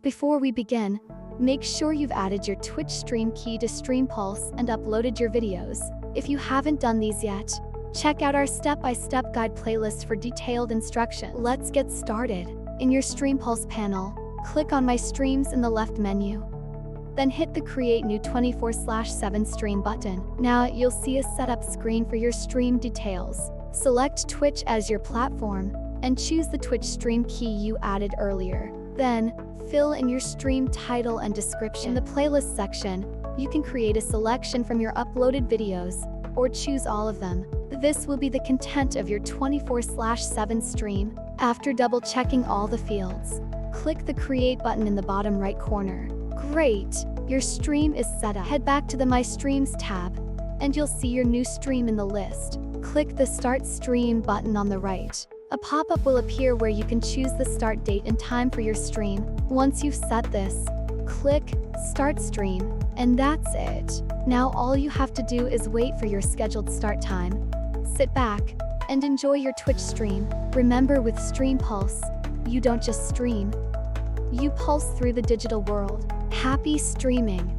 Before we begin, make sure you've added your Twitch stream key to StreamPulse and uploaded your videos. If you haven't done these yet, check out our step-by-step guide playlist for detailed instruction. Let's get started. In your StreamPulse panel, click on My Streams in the left menu. Then hit the Create New 24/7 Stream button. Now you'll see a setup screen for your stream details. Select Twitch as your platform and choose the Twitch stream key you added earlier. Then, fill in your stream title and description. In the playlist section, you can create a selection from your uploaded videos or choose all of them. This will be the content of your 24/7 stream. After double-checking all the fields, click the Create button in the bottom right corner. Great! Your stream is set up. Head back to the My Streams tab, and you'll see your new stream in the list. Click the Start Stream button on the right. A pop-up will appear where you can choose the start date and time for your stream. Once you've set this, click Start Stream, and that's it. Now all you have to do is wait for your scheduled start time. Sit back and enjoy your Twitch stream. Remember, with StreamPulse, you don't just stream, you pulse through the digital world. Happy streaming!